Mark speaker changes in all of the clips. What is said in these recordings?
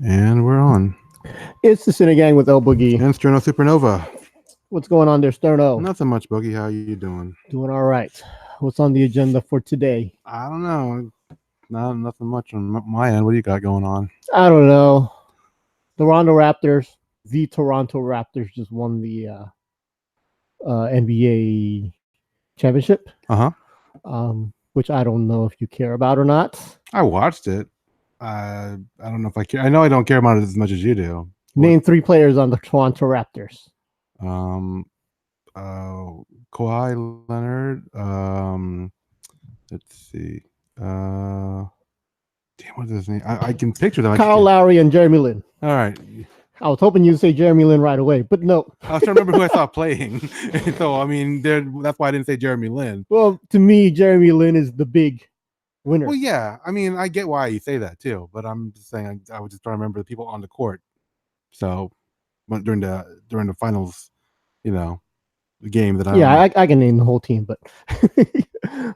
Speaker 1: And we're on.
Speaker 2: It's the Sini-Gang with l-boogy.
Speaker 1: And Sterno Supernova.
Speaker 2: What's going on there, Sterno?
Speaker 1: Nothing much, Boogie. How you doing?
Speaker 2: Doing all right. What's on the agenda for today?
Speaker 1: I don't know. Nothing much on my end. What do you got going on?
Speaker 2: I don't know. The Toronto Raptors just won the NBA championship.
Speaker 1: Uh-huh.
Speaker 2: Which I don't know if you care about or not.
Speaker 1: I watched it. I don't know if I care. I know I don't care about it as much as you do.
Speaker 2: Name 3 players on the Toronto Raptors.
Speaker 1: Kawhi Leonard. Let's see. Damn, what is his name? I can picture them.
Speaker 2: Kyle Lowry and Jeremy Lin.
Speaker 1: All right.
Speaker 2: I was hoping you'd say Jeremy Lin right away, but no.
Speaker 1: I was trying to remember who I saw playing. So, I mean, that's why I didn't say Jeremy Lin.
Speaker 2: Well, to me, Jeremy Lin is the big winner.
Speaker 1: Well, yeah. I mean, I get why you say that, too. But I'm just saying I was just trying to remember the people on the court. So, during the finals, the game that
Speaker 2: I can name the whole team, but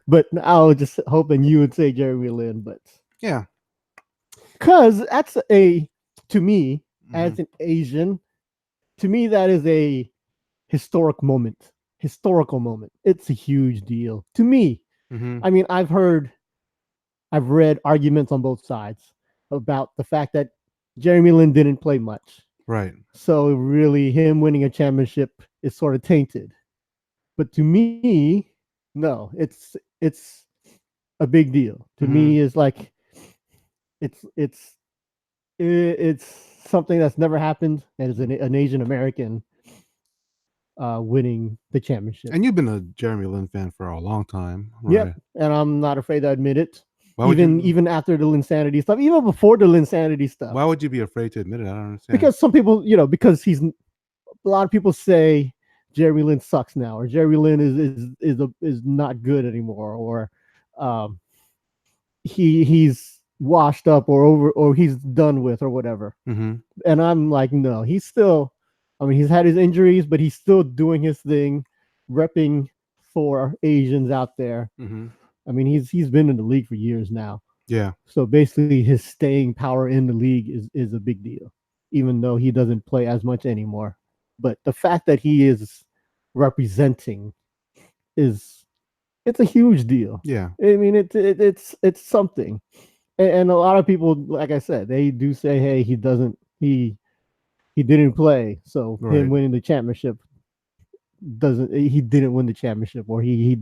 Speaker 2: but I was just hoping you would say Jeremy Lin, but
Speaker 1: yeah,
Speaker 2: because that's to me as an Asian, to me that is a historical moment. It's a huge deal to me. I mean, I've read arguments on both sides about the fact that Jeremy Lin didn't play much.
Speaker 1: Right.
Speaker 2: So really him winning a championship is sort of tainted. But to me, no, it's a big deal. To me, is like it's something that's never happened as an Asian American winning the championship.
Speaker 1: And you've been a Jeremy Lin fan for a long time.
Speaker 2: Right? Yep, and I'm not afraid to admit it. Even after the Linsanity stuff, even before the Linsanity stuff.
Speaker 1: Why would you be afraid to admit it? I don't understand.
Speaker 2: Because some people, because a lot of people say Jeremy Lin sucks now, or Jeremy Lin is not good anymore, or he's washed up or over, or he's done with, or whatever. And I'm like, no, he's still. I mean, he's had his injuries, but he's still doing his thing, repping for Asians out there. I mean, he's been in the league for years now.
Speaker 1: Yeah.
Speaker 2: So basically, his staying power in the league is a big deal, even though he doesn't play as much anymore. But the fact that he is representing it's a huge deal.
Speaker 1: Yeah.
Speaker 2: I mean, it's something, and a lot of people, like I said, they do say, hey, he didn't play, so him winning the championship he didn't win the championship, or he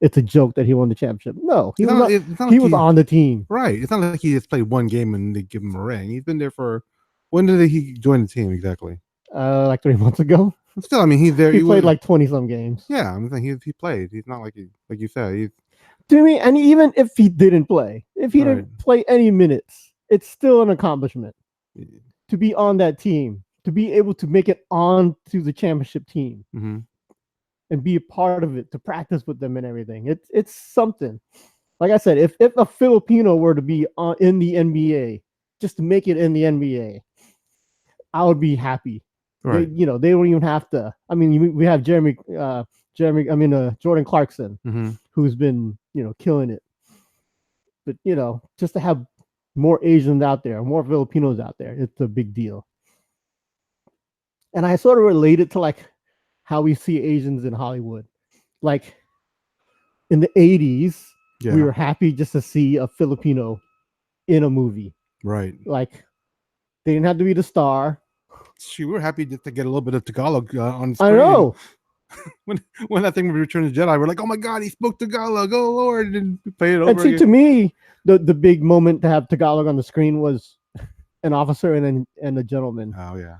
Speaker 2: it's a joke that he won the championship. No, he was on the team.
Speaker 1: Right. It's not like he just played one game and they give him a ring. He's been there for. When did he join the team exactly?
Speaker 2: Like 3 months ago.
Speaker 1: Still, I mean, he's there.
Speaker 2: He played like 20 some games.
Speaker 1: Yeah, I'm saying he played. He's not like you said.
Speaker 2: To me, and even if he didn't play, didn't play any minutes, it's still an accomplishment to be on that team, to be able to make it on to the championship team and be a part of it, to practice with them and everything. It's something. Like I said, if a Filipino were to be in the NBA, just to make it in the NBA, I would be happy. Right. They don't even have to. I mean, we have Jordan Clarkson, who's been, killing it. But, just to have more Asians out there, more Filipinos out there, it's a big deal. And I sort of relate it to like how we see Asians in Hollywood. Like in the 80s, we were happy just to see a Filipino in a movie.
Speaker 1: Right.
Speaker 2: Like they didn't have to be the star.
Speaker 1: We were happy just to get a little bit of Tagalog on screen.
Speaker 2: I know.
Speaker 1: when that thing was Return of the Jedi, we're like, oh my God, he spoke Tagalog. Oh Lord, and play it over.
Speaker 2: And see, to me, the big moment to have Tagalog on the screen was an officer and a gentleman.
Speaker 1: Oh yeah.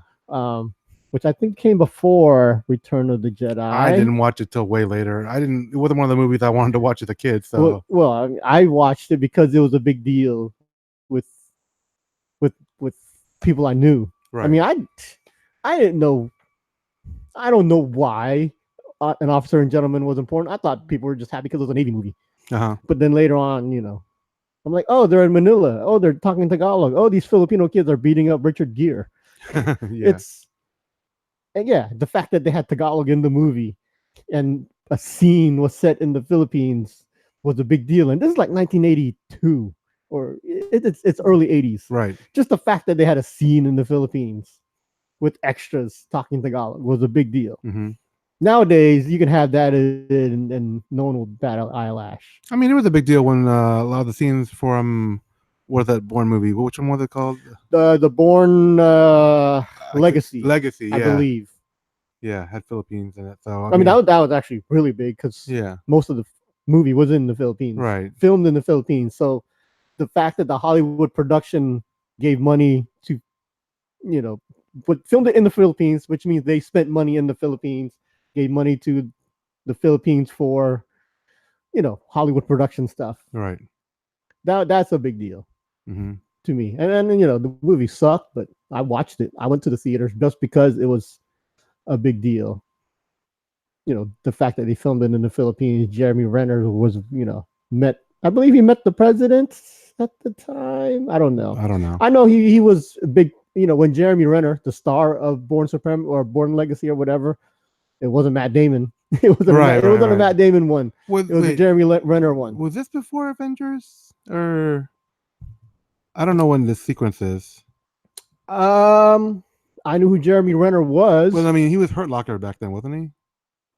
Speaker 2: Which I think came before Return of the Jedi.
Speaker 1: I didn't watch it till way later. It wasn't one of the movies I wanted to watch as a kid. So
Speaker 2: well, I watched it because it was a big deal with people I knew. Right. I mean, I didn't know. I don't know why an officer and gentleman was important. I thought people were just happy because it was a Navy movie. But then later on, I'm like, oh, they're in Manila. Oh, they're talking Tagalog. Oh, these Filipino kids are beating up Richard Gere.
Speaker 1: Yeah.
Speaker 2: The fact that they had Tagalog in the movie and a scene was set in the Philippines was a big deal. And this is like 1982. or it's early 80s.
Speaker 1: Right.
Speaker 2: Just the fact that they had a scene in the Philippines with extras talking Tagalog was a big deal.
Speaker 1: Mm-hmm.
Speaker 2: Nowadays, you can have that and no one will bat an eyelash.
Speaker 1: I mean, it was a big deal when a lot of the scenes from what was that Bourne movie? Which one was it called?
Speaker 2: The Bourne Legacy.
Speaker 1: Legacy, yeah.
Speaker 2: I believe.
Speaker 1: Yeah, had Philippines in it. So
Speaker 2: I mean that was actually really big because most of the movie was in the Philippines,
Speaker 1: right?
Speaker 2: Filmed in the Philippines. So the fact that the Hollywood production gave money to, but filmed it in the Philippines, which means they spent money in the Philippines, gave money to the Philippines for, Hollywood production stuff.
Speaker 1: Right.
Speaker 2: That's a big deal to me. And then the movie sucked, but I watched it. I went to the theaters just because it was a big deal. The fact that they filmed it in the Philippines. Jeremy Renner was, I believe he met the president at the time. I don't know. I know he was a big, when Jeremy Renner, the star of Bourne Supreme or Bourne Legacy or whatever, it wasn't Matt Damon. It wasn't a Matt Damon one. It was a Jeremy Renner one.
Speaker 1: Was this before Avengers? Or I don't know when this sequence is.
Speaker 2: I knew who Jeremy Renner was.
Speaker 1: Well, I mean, he was Hurt Locker back then, wasn't he?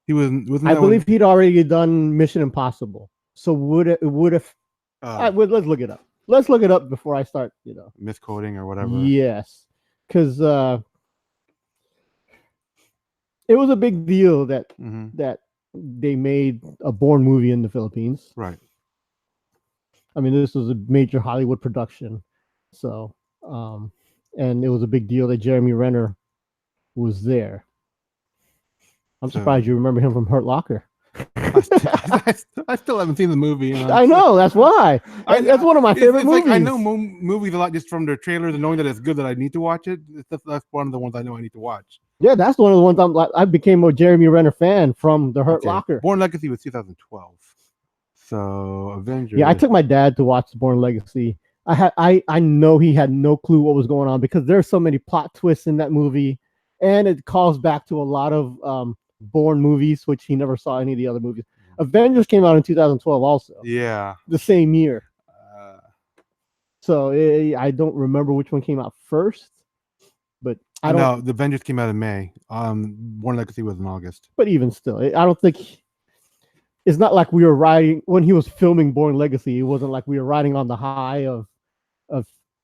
Speaker 1: He wasn't.
Speaker 2: I believe he'd already done Mission Impossible. So would have? Let's look it up. Let's look it up before I start.
Speaker 1: Misquoting or whatever.
Speaker 2: Yes, because it was a big deal that that they made a Bourne movie in the Philippines.
Speaker 1: Right.
Speaker 2: I mean, this was a major Hollywood production, so and it was a big deal that Jeremy Renner was there. I'm surprised you remember him from Hurt Locker.
Speaker 1: I still haven't seen the movie.
Speaker 2: I know, that's why. That's one of my favorite movies.
Speaker 1: Like, I know movies a lot just from their trailers and knowing that it's good that I need to watch it. That's one of the ones I know I need to watch.
Speaker 2: Yeah, that's one of the ones I became a Jeremy Renner fan from the Hurt Locker.
Speaker 1: Bourne Legacy was 2012. So Avengers.
Speaker 2: Yeah, I took my dad to watch Bourne Legacy. I know he had no clue what was going on because there's so many plot twists in that movie, and it calls back to a lot of Bourne movies, which he never saw any of the other movies. Avengers came out in 2012 also.
Speaker 1: Yeah.
Speaker 2: The same year. So I don't remember which one came out first, but I don't know.
Speaker 1: The Avengers came out in May. Bourne Legacy was in August.
Speaker 2: But even still, I don't think it's not like we were riding when he was filming Bourne Legacy. It wasn't like we were riding on the high of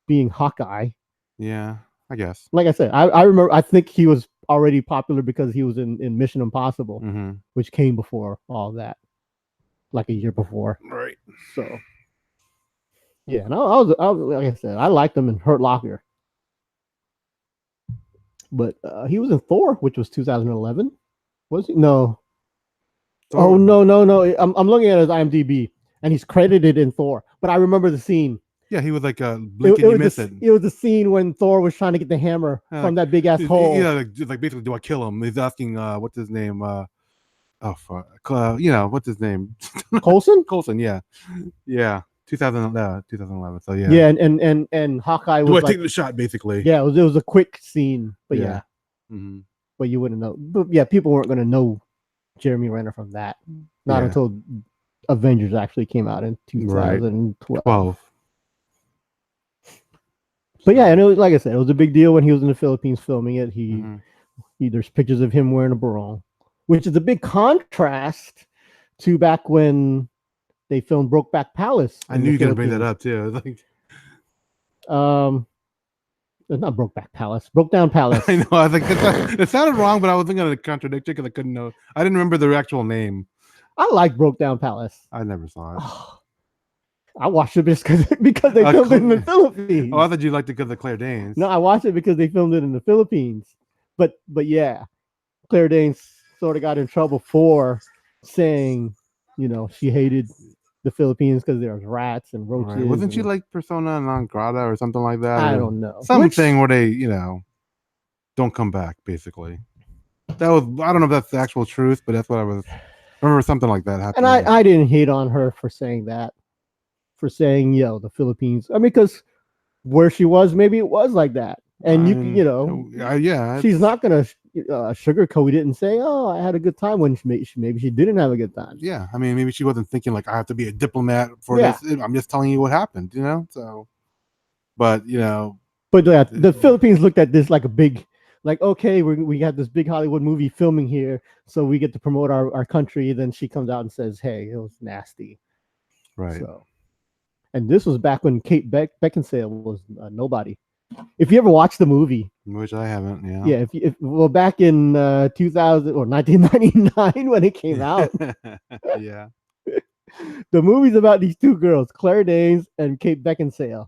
Speaker 2: being Hawkeye.
Speaker 1: Yeah, I guess.
Speaker 2: Like I said, I remember. I think he was already popular because he was in Mission Impossible, which came before all that, like a year before.
Speaker 1: Right.
Speaker 2: So, yeah, and I was like I said, I liked him in Hurt Locker, but he was in Thor, which was 2011. Was he? No. Thor. Oh no. I'm looking at his IMDb, and he's credited in Thor. But I remember the scene.
Speaker 1: Yeah, he was like blinking, you miss it.
Speaker 2: It was the scene when Thor was trying to get the hammer from that big ass hole.
Speaker 1: Yeah, like basically, do I kill him? He's asking, what's his name? What's his name?
Speaker 2: Coulson.
Speaker 1: Coulson, yeah. 2011. So yeah.
Speaker 2: Yeah, and Hawkeye was.
Speaker 1: Do I take the shot? Basically.
Speaker 2: Yeah, it was a quick scene, but yeah. But you wouldn't know. But yeah, people weren't going to know Jeremy Renner from that. Not until Avengers actually came out in 2012. But yeah, and it was, like I said, it was a big deal when he was in the Philippines filming it. There's pictures of him wearing a barong, which is a big contrast to back when they filmed Brokeback Palace.
Speaker 1: I knew you were gonna bring that up too.
Speaker 2: It's not Brokeback Palace, Broke Down Palace.
Speaker 1: I know. I was like, it sounded wrong, but I wasn't gonna contradict it because I couldn't know. I didn't remember the actual name.
Speaker 2: I like Broke Down Palace.
Speaker 1: I never saw it.
Speaker 2: I watched it just because they filmed it in the Philippines.
Speaker 1: Oh, I thought you liked it because of Claire Danes.
Speaker 2: No, I watched it because they filmed it in the Philippines. But yeah, Claire Danes sort of got in trouble for saying, she hated the Philippines because there was rats and roaches. Right.
Speaker 1: Wasn't she like persona non grata or something like that?
Speaker 2: I don't know.
Speaker 1: Something where they, don't come back, basically. That was, I don't know if that's the actual truth, but that's what I remember something like that happened.
Speaker 2: And I didn't hate on her for saying that. For saying, the Philippines. I mean, because where she was, maybe it was like that. And
Speaker 1: yeah,
Speaker 2: she's not gonna sugarcoat it and say, "Oh, I had a good time," when maybe she didn't have a good time.
Speaker 1: Yeah, I mean, maybe she wasn't thinking like I have to be a diplomat for this. I'm just telling you what happened, So, but
Speaker 2: the Philippines looked at this like a big, like, okay, we got this big Hollywood movie filming here, so we get to promote our country. Then she comes out and says, "Hey, it was nasty."
Speaker 1: Right.
Speaker 2: So, and this was back when Kate Beckinsale was nobody. If you ever watched the movie,
Speaker 1: which I haven't,
Speaker 2: yeah, well, back in 2000 or 1999 when it came out,
Speaker 1: yeah,
Speaker 2: the movie's about these two girls, Claire Danes and Kate Beckinsale.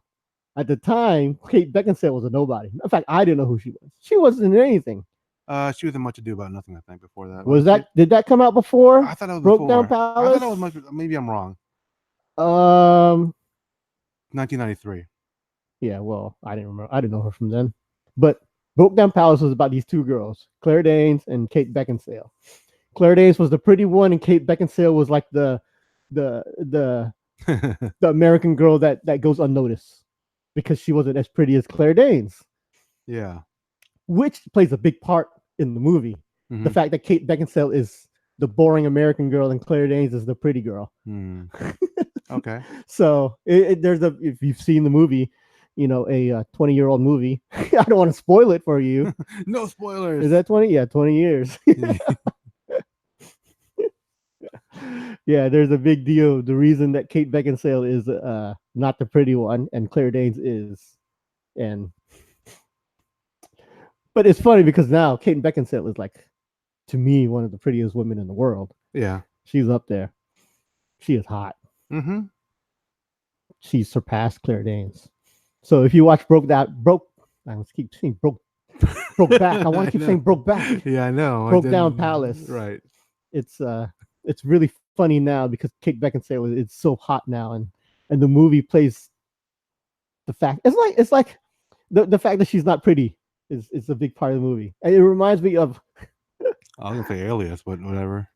Speaker 2: At the time, Kate Beckinsale was a nobody. In fact, I didn't know who she was. She wasn't in anything.
Speaker 1: She was in Much Ado About Nothing, I think, before that.
Speaker 2: Did that come out before?
Speaker 1: I thought it was
Speaker 2: Broke
Speaker 1: before.
Speaker 2: Down Palace.
Speaker 1: I thought it was much. Maybe I'm wrong. 1993.
Speaker 2: Yeah, well, I didn't remember. I didn't know her from then. But Broke Down Palace was about these two girls, Claire Danes and Kate Beckinsale. Claire Danes was the pretty one, and Kate Beckinsale was like the American girl that goes unnoticed because she wasn't as pretty as Claire Danes.
Speaker 1: Yeah.
Speaker 2: Which plays a big part in the movie. Mm-hmm. The fact that Kate Beckinsale is the boring American girl and Claire Danes is the pretty girl.
Speaker 1: Mm. Okay.
Speaker 2: So if you've seen the movie, a 20-year-old movie. I don't want to spoil it for you.
Speaker 1: No spoilers.
Speaker 2: Is that 20? Yeah, 20 years. Yeah, there's a big deal. The reason that Kate Beckinsale is not the pretty one and Claire Danes is. But it's funny because now Kate Beckinsale is, like, to me, one of the prettiest women in the world.
Speaker 1: Yeah.
Speaker 2: She's up there. She is hot.
Speaker 1: Mm-hmm.
Speaker 2: She surpassed Claire Danes. So if you watch I keep saying Broke Back. I want to keep saying Broke Back.
Speaker 1: Yeah, I know.
Speaker 2: Broke Down Palace.
Speaker 1: Right.
Speaker 2: It's really funny now because Kate Beckinsale is so hot now, and the movie plays the fact. It's like the fact that she's not pretty is a big part of the movie. And it reminds me of.
Speaker 1: I was gonna say Alias, but whatever.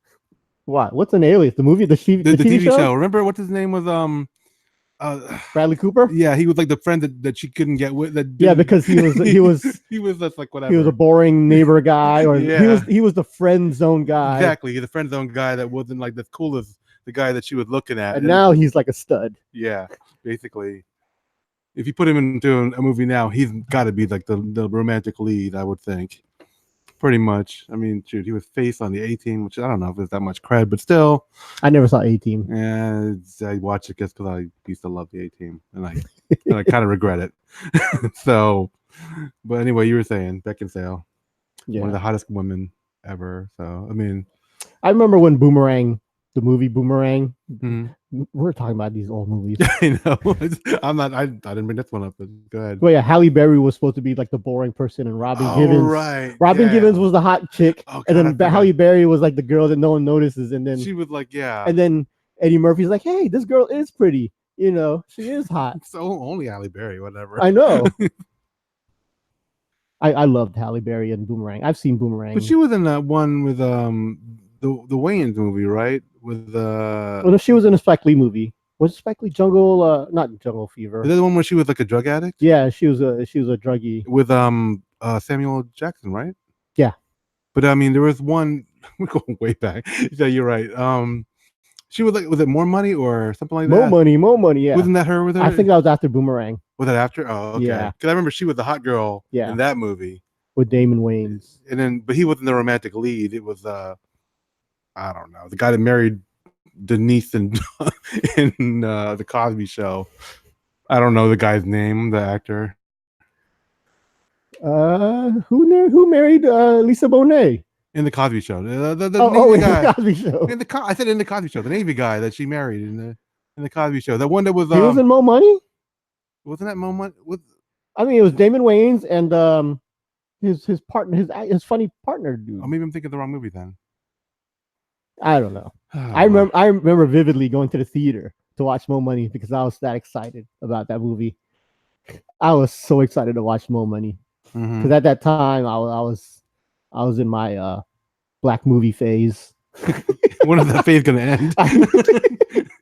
Speaker 2: What? What's an Alias? The movie, the TV show?
Speaker 1: Remember what his name was?
Speaker 2: Bradley Cooper.
Speaker 1: Yeah, he was like the friend that she couldn't get with.
Speaker 2: Because he was just like whatever. He was a boring neighbor guy, or he was the friend zone guy.
Speaker 1: Exactly, he's the friend zone guy that wasn't like the coolest, the guy that she was looking at.
Speaker 2: And now he's like a stud.
Speaker 1: Yeah, basically, if you put him into a movie now, he's got to be like the romantic lead, I would think. Pretty much. I mean, shoot, he was Face on the A-Team, which I don't know if it's that much cred, but still.
Speaker 2: I never saw A-Team.
Speaker 1: Yeah, I watched it just because I used to love the A-Team, and I kind of regret it. So, but anyway, you were saying Beckinsale, one of the hottest women ever. So, I mean,
Speaker 2: I remember when the movie Boomerang. Mm-hmm. We're talking about these old movies.
Speaker 1: I know. I didn't bring this one up, but go ahead.
Speaker 2: Well, yeah, Halle Berry was supposed to be like the boring person, and Robin Givens.
Speaker 1: Right.
Speaker 2: Robin Givens was the hot chick, and then Halle Berry was like the girl that no one notices, and then
Speaker 1: she was like, yeah.
Speaker 2: And then Eddie Murphy's like, hey, this girl is pretty. She is hot.
Speaker 1: So only Halle Berry, whatever.
Speaker 2: I know. I loved Halle Berry in Boomerang. I've seen Boomerang.
Speaker 1: But she was in that one with the Wayans movie, right? With
Speaker 2: well, no, she was in a Spike Lee movie. Was it Spike Lee Jungle? Not Jungle Fever.
Speaker 1: Is that the one where she was like a drug addict?
Speaker 2: Yeah, she was a druggie
Speaker 1: with Samuel Jackson, right?
Speaker 2: Yeah.
Speaker 1: But I mean, there was one. We're going way back. Yeah, you're right. She was like, was it More Money or something like that?
Speaker 2: More money. Yeah.
Speaker 1: Wasn't that her with her?
Speaker 2: I think that was after Boomerang.
Speaker 1: Was that after? Oh, okay.
Speaker 2: Yeah.
Speaker 1: Because I remember she was the hot girl in that movie
Speaker 2: with Damon Wayans.
Speaker 1: And then, but he wasn't the romantic lead. It was I don't know, the guy that married Denise in the Cosby Show. I don't know the guy's name, the actor.
Speaker 2: Who married Lisa Bonet
Speaker 1: in the Cosby Show? The
Speaker 2: guy. Cosby Show.
Speaker 1: I said in the Cosby Show, the Navy guy that she married in the Cosby Show. The one that was
Speaker 2: he was in Mo Money.
Speaker 1: Wasn't that Mo Money?
Speaker 2: I mean, it was Damon Wayans and his partner, his funny partner dude.
Speaker 1: Oh, maybe I'm thinking of the wrong movie then.
Speaker 2: I don't know. I remember vividly going to the theater to watch Mo Money because I was that excited about that movie. I was so excited to watch Mo Money because at that time I was in my black movie phase.
Speaker 1: When is that phase gonna end?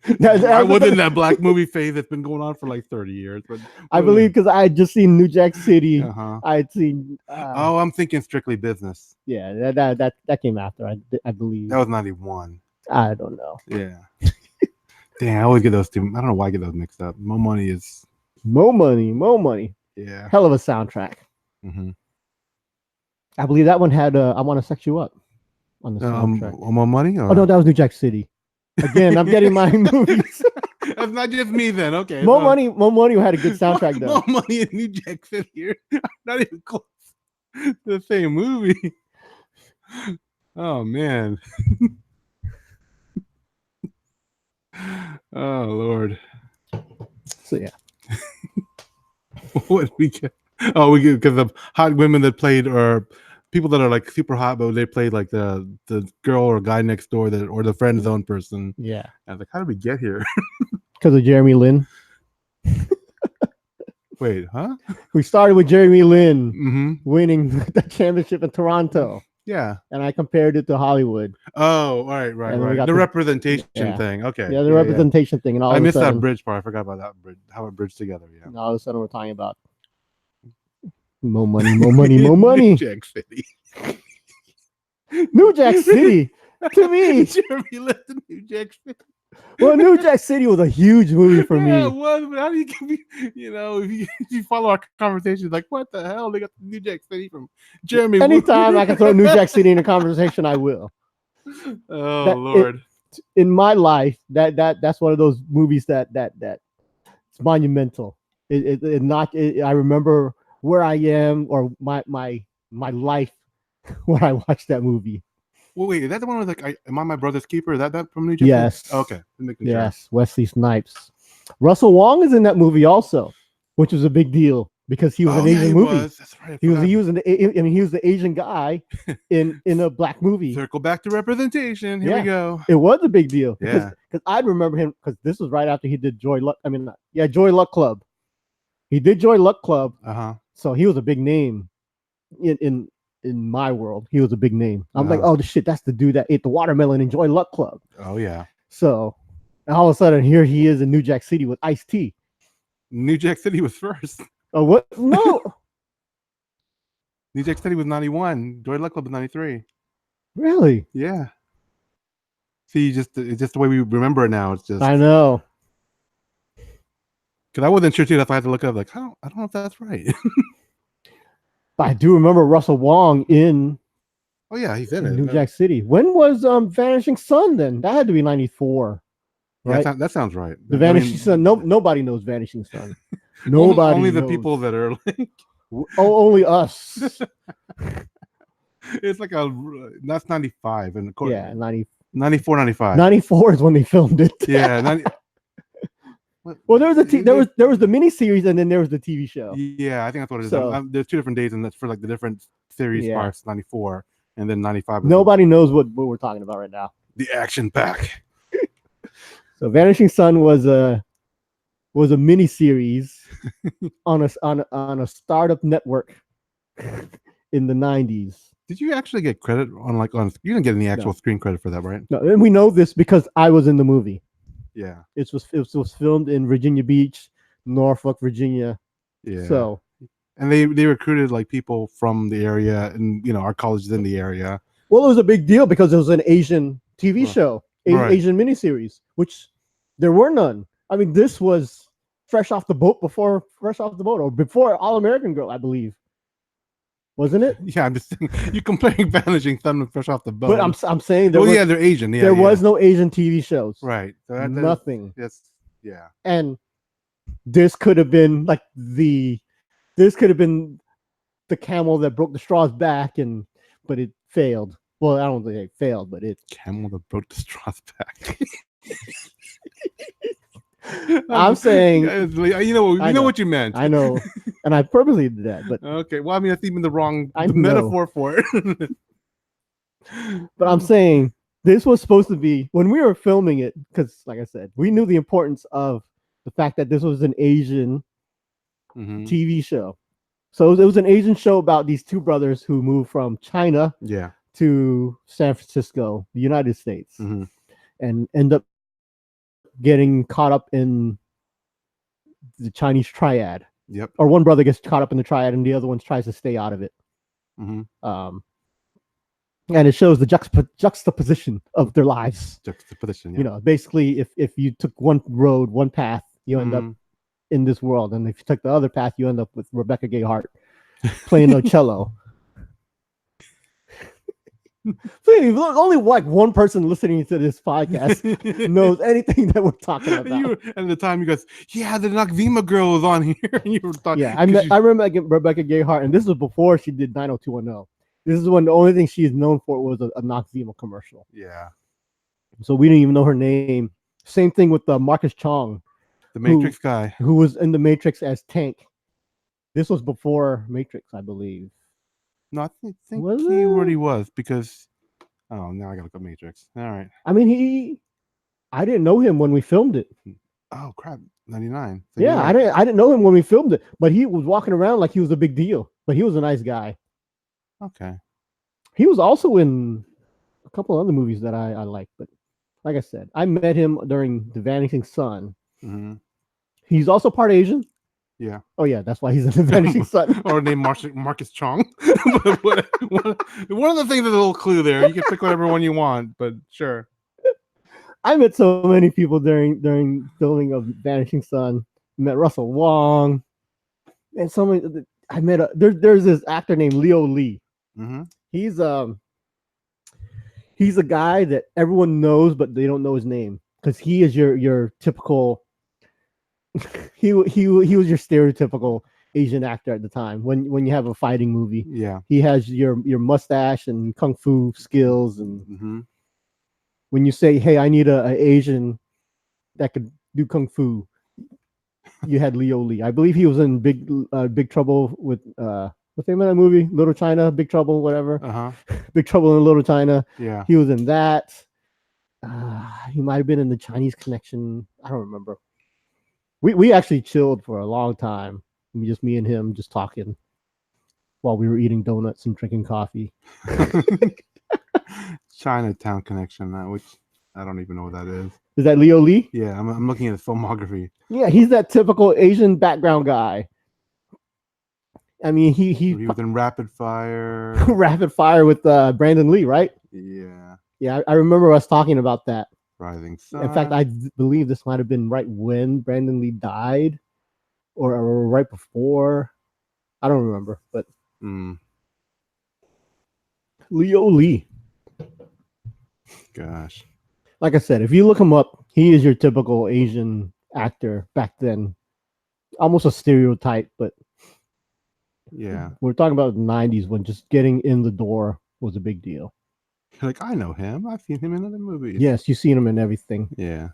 Speaker 1: I wasn't that black movie phase that's been going on for like 30 years. But
Speaker 2: I believe because I had just seen New Jack City. I had seen.
Speaker 1: Oh, I'm thinking Strictly Business.
Speaker 2: Yeah, that came after. I believe
Speaker 1: that was 91.
Speaker 2: I don't know.
Speaker 1: Yeah. Damn, I always get those two. I don't know why I get those mixed up. Mo Money is
Speaker 2: Mo Money.
Speaker 1: Yeah.
Speaker 2: Hell of a soundtrack.
Speaker 1: Mm-hmm. I
Speaker 2: believe that one had I Want to Sex You Up on the soundtrack.
Speaker 1: Mo Money? Or?
Speaker 2: Oh no, that was New Jack City. Again, I'm getting my movies.
Speaker 1: That's not just me then. Okay.
Speaker 2: Mo Money had a good soundtrack though.
Speaker 1: Mo Money and New Jack City are not even close to the same movie. Oh man. Oh Lord.
Speaker 2: So yeah.
Speaker 1: What we get? Oh, we get because of hot women that played, or people that are like super hot, but they played like the girl or guy next door that, or the friend zone person.
Speaker 2: Yeah.
Speaker 1: I was like, how did we get here?
Speaker 2: Because of Jeremy Lin.
Speaker 1: Wait, huh?
Speaker 2: We started with Jeremy Lin winning the championship in Toronto.
Speaker 1: Yeah.
Speaker 2: And I compared it to Hollywood.
Speaker 1: Oh, right. The representation thing. Okay.
Speaker 2: Yeah, the representation thing. And all
Speaker 1: I missed
Speaker 2: that
Speaker 1: bridge part. I forgot about that bridge. How it bridged together. Yeah.
Speaker 2: And all of a sudden we're talking about Mo Money, Mo Money, Mo Money.
Speaker 1: New Jack City.
Speaker 2: New Jack City. To me.
Speaker 1: Jeremy left in New Jack City.
Speaker 2: Well, New Jack City was a huge movie for me.
Speaker 1: Yeah, it was, but how do you give me, if you follow our conversation, like, what the hell? They got the New Jack City from Jeremy.
Speaker 2: Anytime I can throw New Jack City in a conversation, I will.
Speaker 1: Oh, Lord.
Speaker 2: In my life, that's one of those movies that it's monumental. I remember where I am or my life when I watched that movie.
Speaker 1: Well, wait, is that the one with like, am I my brother's keeper? Is that from New Jack?
Speaker 2: Yes.
Speaker 1: Oh, okay.
Speaker 2: Yes, Wesley Snipes. Russell Wong is in that movie also, which was a big deal because he was an Asian movie.
Speaker 1: That's right.
Speaker 2: He was the Asian guy in a black movie.
Speaker 1: Circle back to representation. Here we go.
Speaker 2: It was a big deal.
Speaker 1: Yeah.
Speaker 2: Because I remember him because this was right after he did Joy Luck. Joy Luck Club. He did Joy Luck Club. So he was a big name in my world. He was a big name. I'm like, oh, shit, that's the dude that ate the watermelon in Joy Luck Club.
Speaker 1: Oh, yeah.
Speaker 2: So all of a sudden, here he is in New Jack City with Ice-T.
Speaker 1: New Jack City was first.
Speaker 2: Oh, what? No.
Speaker 1: New Jack City was 91. Joy Luck Club was 93.
Speaker 2: Really?
Speaker 1: Yeah. See, it's just the way we remember it now. It's just.
Speaker 2: I know.
Speaker 1: Because I wasn't sure, too. That's why I had to look up. Like, I don't know if that's right.
Speaker 2: I do remember Russell Wong in.
Speaker 1: Oh yeah, he's in it.
Speaker 2: New Jack City. When was Vanishing Sun? Then that had to be 94. Right?
Speaker 1: Yeah, that sounds right.
Speaker 2: The Vanishing Sun. Nobody knows Vanishing Sun. Nobody.
Speaker 1: Only
Speaker 2: knows.
Speaker 1: the people that are like.
Speaker 2: Only us.
Speaker 1: It's like that's 95, and of course,
Speaker 2: 94,
Speaker 1: 95.
Speaker 2: 94 is when they filmed it.
Speaker 1: Yeah.
Speaker 2: Well, there was the miniseries, and then there was the TV show.
Speaker 1: Yeah, I think that's what it is.
Speaker 2: So,
Speaker 1: there's 2 different days, and that's for like the different series parts. 94 and then 95.
Speaker 2: Nobody knows what we're talking about right now.
Speaker 1: The action pack.
Speaker 2: So, Vanishing Sun was a miniseries on a startup network in the 90s.
Speaker 1: Did you actually get credit on you didn't get any actual screen credit for that, right?
Speaker 2: No, and we know this because I was in the movie.
Speaker 1: Yeah,
Speaker 2: it was filmed in Virginia Beach, Norfolk, Virginia.
Speaker 1: Yeah.
Speaker 2: So,
Speaker 1: and they recruited like people from the area, and our colleges in the area.
Speaker 2: Well, it was a big deal because it was an Asian TV show, Asian miniseries, which there were none. I mean, this was fresh off the boat, or before All American Girl, I believe. Wasn't it?
Speaker 1: Yeah, I'm just saying, you're comparing Vanishing Sun with Fresh Off the Boat.
Speaker 2: But I'm saying
Speaker 1: they're Asian. Yeah,
Speaker 2: there was no Asian TV shows.
Speaker 1: Right. So
Speaker 2: nothing.
Speaker 1: Yeah.
Speaker 2: And this could have been the camel that broke the straw's back, but it failed. Well, I don't think it failed, but it
Speaker 1: camel that broke the straw's back.
Speaker 2: I'm saying,
Speaker 1: you know what you meant.
Speaker 2: I know, and I purposely did that. But
Speaker 1: okay, well, I mean, that's even the wrong metaphor for it.
Speaker 2: But I'm saying this was supposed to be when we were filming it, because, like I said, we knew the importance of the fact that this was an Asian TV show. So it was an Asian show about these 2 brothers who moved from China to San Francisco, the United States, and end up getting caught up in the Chinese triad.
Speaker 1: Yep.
Speaker 2: Or one brother gets caught up in the triad, and the other one tries to stay out of it.
Speaker 1: Mm-hmm.
Speaker 2: And it shows the juxtaposition of their lives.
Speaker 1: Juxtaposition.
Speaker 2: Yeah. Basically, if you took one road, one path, you end up in this world, and if you took the other path, you end up with Rebecca Gay Hart playing the cello. Please, only like one person listening to this podcast knows anything that we're talking about.
Speaker 1: And the time you guys, yeah, the Nakvima girl was on here. And you were talking.
Speaker 2: Yeah, I remember Rebecca Gay Hart, and this was before she did 90210. This is when the only thing she is known for was a Nakvima commercial.
Speaker 1: Yeah.
Speaker 2: So we didn't even know her name. Same thing with Marcus Chong,
Speaker 1: the Matrix guy,
Speaker 2: who was in the Matrix as Tank. This was before Matrix, I believe.
Speaker 1: No, I think he already was, because now I gotta look up Matrix. All right.
Speaker 2: I mean, I didn't know him when we filmed it.
Speaker 1: Oh crap, 99. So
Speaker 2: yeah, I didn't know him when we filmed it, but he was walking around like he was a big deal. But he was a nice guy.
Speaker 1: Okay.
Speaker 2: He was also in a couple of other movies that I like, but like I said, I met him during The Vanishing Son.
Speaker 1: Mm-hmm.
Speaker 2: He's also part Asian.
Speaker 1: Yeah.
Speaker 2: Oh yeah, that's why he's in The Vanishing Son.
Speaker 1: Or named Marcus Chong. one of the things is a little clue there. You can pick whatever one you want, but sure.
Speaker 2: I met so many people during filming of Vanishing Son. Met Russell Wong, and so many. I met there's this actor named Leo Lee.
Speaker 1: Mm-hmm.
Speaker 2: He's a guy that everyone knows, but they don't know his name, because he is your typical. he was your stereotypical Asian actor at the time when you have a fighting movie.
Speaker 1: Yeah,
Speaker 2: he has your mustache and kung fu skills, and when you say, "Hey, I need a Asian that could do kung fu," you had Leo Lee. I believe he was in Big Trouble with what's the name of that movie? Little China, Big Trouble, whatever. Big Trouble in Little China.
Speaker 1: Yeah,
Speaker 2: he was in that. He might have been in the Chinese Connection. I don't remember. We actually chilled for a long time. Me and him just talking while we were eating donuts and drinking coffee.
Speaker 1: Chinatown Connection, which I don't even know what that is.
Speaker 2: Is that Leo Lee?
Speaker 1: Yeah, I'm looking at his filmography.
Speaker 2: Yeah, he's that typical Asian background guy. I mean, he
Speaker 1: was in Rapid Fire.
Speaker 2: Rapid Fire with Brandon Lee, right?
Speaker 1: Yeah.
Speaker 2: Yeah, I remember us talking about that.
Speaker 1: Rising Sun.
Speaker 2: In fact, I believe this might have been right when Brandon Lee died, or right before. I don't remember, but Leo Lee.
Speaker 1: Gosh.
Speaker 2: Like I said, if you look him up, he is your typical Asian actor back then. Almost a stereotype, but
Speaker 1: yeah.
Speaker 2: We're talking about the 90s when just getting in the door was a big deal.
Speaker 1: Like, I know him. I've seen him in other movies.
Speaker 2: Yes, you've seen him in everything.
Speaker 1: Yeah.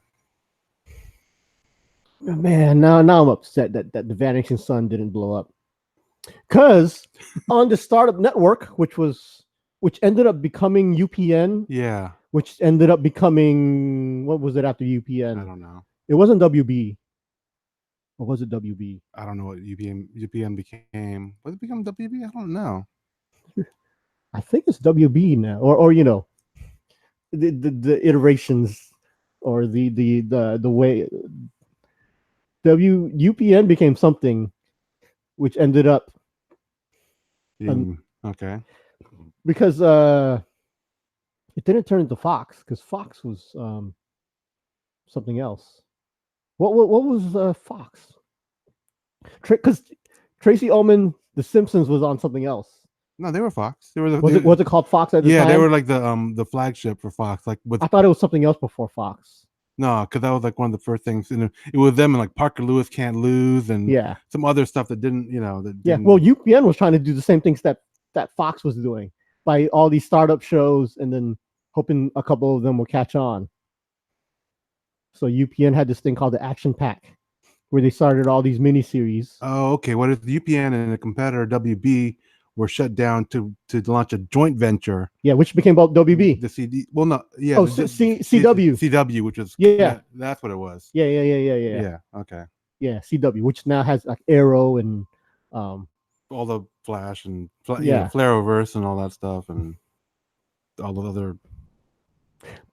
Speaker 2: Man, now I'm upset that The Vanishing Son didn't blow up. Because on the Startup Network, which ended up becoming UPN.
Speaker 1: Yeah.
Speaker 2: Which ended up becoming, what was it after UPN?
Speaker 1: I don't know.
Speaker 2: It wasn't WB. Or was it WB?
Speaker 1: I don't know what UPN became. What did it become WB? I don't know.
Speaker 2: I think it's WB now, or the iterations, or the way UPN became something, which ended up
Speaker 1: okay,
Speaker 2: because it didn't turn into Fox, because Fox was something else. What was Fox? Because Tracy Ullman, The Simpsons was on something else.
Speaker 1: No, they were Fox. They were
Speaker 2: was it called Fox at the time?
Speaker 1: Yeah, they were like the flagship for Fox. Like
Speaker 2: I thought it was something else before Fox.
Speaker 1: No, because that was like one of the first things. And it was them and like Parker Lewis Can't Lose and some other stuff that didn't,
Speaker 2: well, UPN was trying to do the same things that Fox was doing by all these startup shows, and then hoping a couple of them will catch on. So UPN had this thing called the Action Pack, where they started all these miniseries.
Speaker 1: Oh, okay. What if the UPN and a competitor WB were shut down to launch a joint venture?
Speaker 2: Yeah, which became WB.
Speaker 1: The CD. Well, no, yeah.
Speaker 2: Oh, CW.
Speaker 1: CW, which is that's what it was.
Speaker 2: Yeah.
Speaker 1: Yeah. Okay.
Speaker 2: Yeah, CW, which now has like Arrow and
Speaker 1: all the Flash and Flareverse and all that stuff and all the other.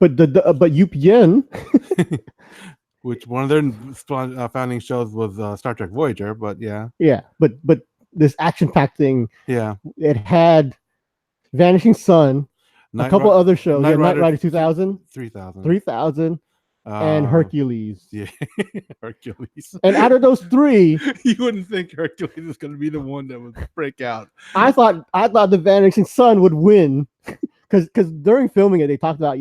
Speaker 2: But UPN
Speaker 1: Which one of their founding shows was Star Trek Voyager, but yeah.
Speaker 2: Yeah, but this action-packed thing,
Speaker 1: Yeah.
Speaker 2: it had Vanishing Sun, a couple other shows. Knight Rider 2000, 3000, and Hercules.
Speaker 1: Yeah, Hercules.
Speaker 2: And out of those three,
Speaker 1: you wouldn't think Hercules is going to be the one that would break out.
Speaker 2: I thought the Vanishing Sun would win, because during filming it, they talked about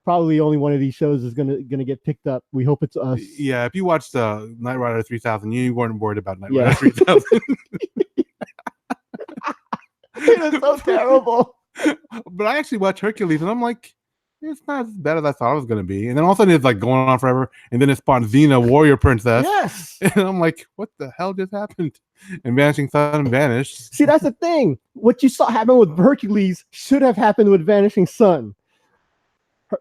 Speaker 2: probably only one of these shows is gonna get picked up. We hope it's us.
Speaker 1: Yeah, if you watched Knight Rider 3000, you weren't worried about Knight Rider 3000.
Speaker 2: It was so terrible.
Speaker 1: But I actually watched Hercules, and I'm like, it's not as bad as I thought it was gonna be. And then all of a sudden, it's like going on forever, and then it spawned Xena, Warrior Princess.
Speaker 2: Yes.
Speaker 1: And I'm like, what the hell just happened? And Vanishing Sun vanished.
Speaker 2: See, that's the thing. What you saw happen with Hercules should have happened with Vanishing Sun.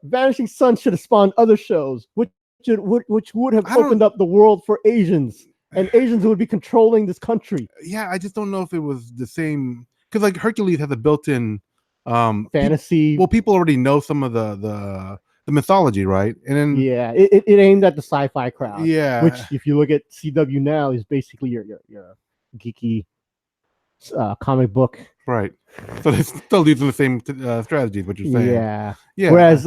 Speaker 2: Vanishing Sun should have spawned other shows, which would have opened up the world for Asians, and Asians would be controlling this country.
Speaker 1: Yeah, I just don't know if it was the same, because like Hercules has a built-in
Speaker 2: fantasy.
Speaker 1: People already know some of the mythology, right? And then
Speaker 2: it aimed at the sci-fi crowd.
Speaker 1: Yeah,
Speaker 2: which if you look at CW now is basically your geeky comic book.
Speaker 1: Right. So they're still using the same strategies, what you're saying.
Speaker 2: Yeah.
Speaker 1: Yeah.
Speaker 2: Whereas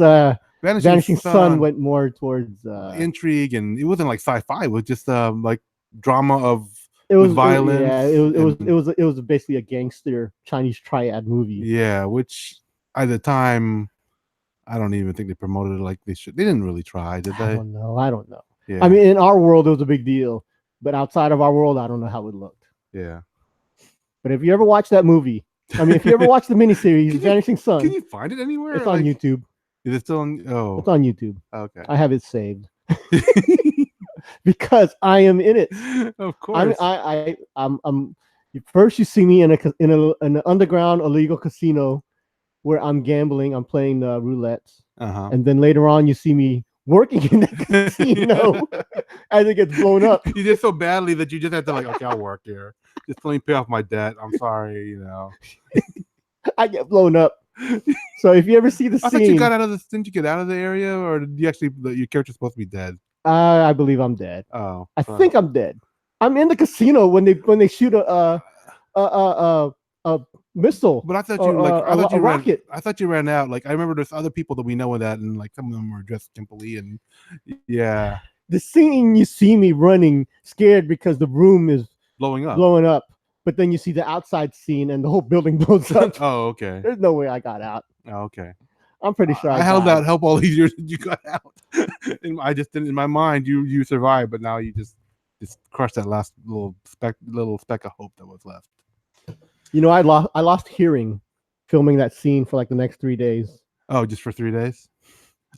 Speaker 2: Vanishing Sun went more towards
Speaker 1: intrigue, and it wasn't like sci-fi. It was just like drama of violence.
Speaker 2: It was basically a gangster Chinese triad movie.
Speaker 1: Yeah, which at the time, I don't even think they promoted it like they should. They didn't really try, did they?
Speaker 2: I don't know.
Speaker 1: Yeah.
Speaker 2: I mean, in our world, it was a big deal, but outside of our world, I don't know how it looked.
Speaker 1: Yeah.
Speaker 2: But if you ever watch that movie, I mean, if you ever watch the miniseries Vanishing Sun,
Speaker 1: can you find it anywhere?
Speaker 2: It's on YouTube.
Speaker 1: Is it still on? Oh,
Speaker 2: it's on YouTube.
Speaker 1: Okay,
Speaker 2: I have it saved because I am in it.
Speaker 1: Of course,
Speaker 2: I'm. First, you see me in an underground illegal casino where I'm gambling. I'm playing roulette, and then later on, you see me working in the casino as it gets blown up.
Speaker 1: You did so badly that you just had to okay, I'll work here. Just let me pay off my debt. I'm sorry,
Speaker 2: I get blown up. So if you ever see the scene,
Speaker 1: I thought you got out of the. Didn't you get out of the area, or did you actually? Your character's supposed to be dead.
Speaker 2: I believe I'm dead.
Speaker 1: Oh,
Speaker 2: I think I'm dead. I'm in the casino when they shoot a missile.
Speaker 1: But I thought you
Speaker 2: rocket.
Speaker 1: I thought you ran out. I remember there's other people that we know in that, and some of them were dressed simply, and yeah.
Speaker 2: The scene you see me running, scared because the room is blowing up. But then you see the outside scene and the whole building blows up.
Speaker 1: Oh, okay.
Speaker 2: There's no way I got out.
Speaker 1: Oh, okay.
Speaker 2: I'm pretty sure
Speaker 1: I held out help all these years and you got out. And I just didn't, in my mind, you survived, but now you just crushed that last little speck of hope that was left.
Speaker 2: I lost hearing filming that scene for the next 3 days.
Speaker 1: Oh, just for 3 days?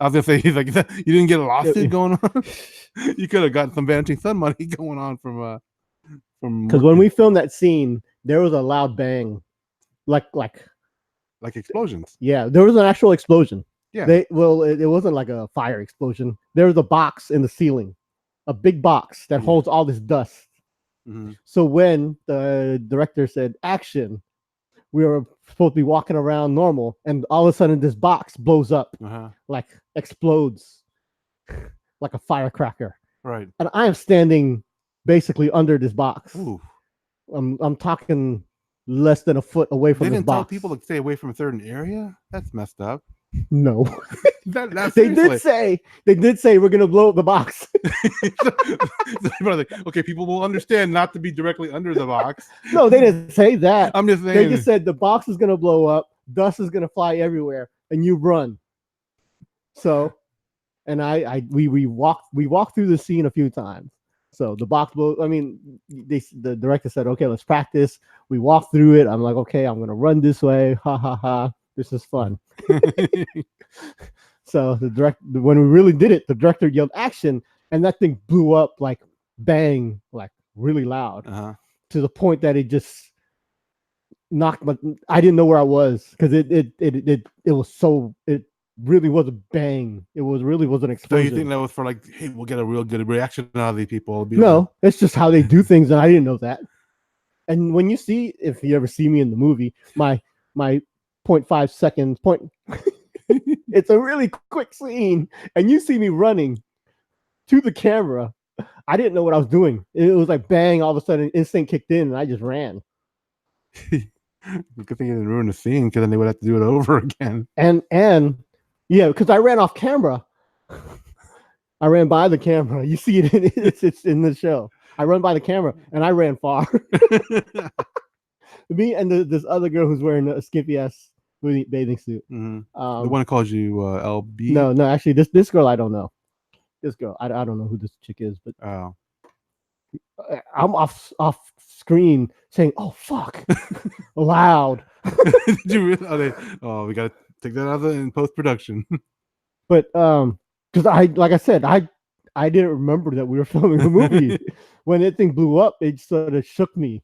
Speaker 1: I was gonna say, you didn't get lost going on. You could have gotten some Vanishing Sun money going on from because
Speaker 2: when we filmed that scene, there was a loud bang, like
Speaker 1: explosions.
Speaker 2: Yeah, there was an actual explosion.
Speaker 1: Yeah.
Speaker 2: It wasn't like a fire explosion. There was a box in the ceiling, a big box that holds all this dust. Mm-hmm. So when the director said action, we were supposed to be walking around normal, and all of a sudden this box blows up, explodes like a firecracker.
Speaker 1: Right.
Speaker 2: And I am standing basically under this box.
Speaker 1: Ooh.
Speaker 2: I'm talking less than a foot away from this box. They didn't tell
Speaker 1: people to stay away from a certain area? That's messed up.
Speaker 2: No.
Speaker 1: They
Speaker 2: did say we're gonna blow up the box.
Speaker 1: Okay, people will understand not to be directly under the box.
Speaker 2: No, they didn't say that.
Speaker 1: I'm just saying.
Speaker 2: They just said the box is gonna blow up, dust is gonna fly everywhere, and you run. So, and we walked through the scene a few times. So the box blow. I mean, the director said, "Okay, let's practice." We walked through it. I'm like, "Okay, I'm gonna run this way." Ha ha ha! This is fun. So when we really did it, the director yelled action, and that thing blew up like bang, like really loud, to the point that it just knocked my. I didn't know where I was because it was so it. Really was a bang. It really was an explosion.
Speaker 1: So you think that was for hey, we'll get a real good reaction out of these people?
Speaker 2: No, it's just how they do things, and I didn't know that. And when you see, if you ever see me in the movie, my 0.5 seconds point, it's a really quick scene, and you see me running. to the camera. I didn't know what I was doing. It was like bang, all of a sudden instinct kicked in and I just ran.
Speaker 1: Good thing you didn't ruin the scene, because then they would have to do it over again.
Speaker 2: And yeah, because I ran off camera. I ran by the camera. You see it, it's in the show. I run by the camera and I ran far. Me and this other girl who's wearing a skimpy ass bathing suit.
Speaker 1: The one that calls you LB.
Speaker 2: No, actually, this girl I don't know. This girl, I don't know who this chick is, but I'm off screen saying, "Oh fuck," loud.
Speaker 1: Did you really? We gotta take that out in post production.
Speaker 2: But because like I said, I didn't remember that we were filming a movie. When that thing blew up, it sort of shook me,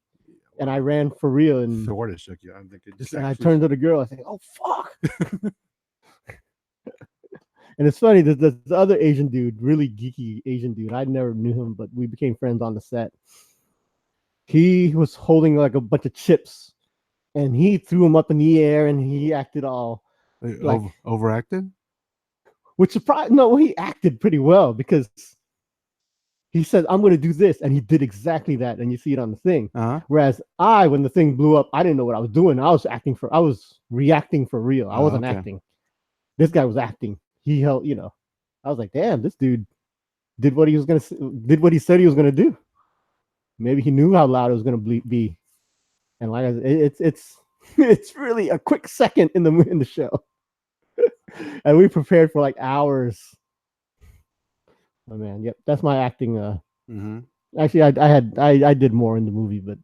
Speaker 2: and I ran for real. And
Speaker 1: sort of shook you. I think it just.
Speaker 2: And I turned to the girl. I said, "Oh fuck." And it's funny, this other Asian dude, really geeky Asian dude, I never knew him, but we became friends on the set. He was holding like a bunch of chips, and he threw them up in the air, and he acted all like
Speaker 1: overacted.
Speaker 2: Which surprised, no, he acted pretty well, because he said, "I'm going to do this," and he did exactly that, and you see it on the thing. Whereas when the thing blew up, I didn't know what I was doing. I was reacting for real. I wasn't acting. This guy was acting. He held, I was like, damn, this dude did what he said he was gonna do. Maybe he knew how loud it was gonna be, and like I said, it's really a quick second in the show, and we prepared for like hours. Oh man, yep, that's my acting. Actually, I did more in the movie, but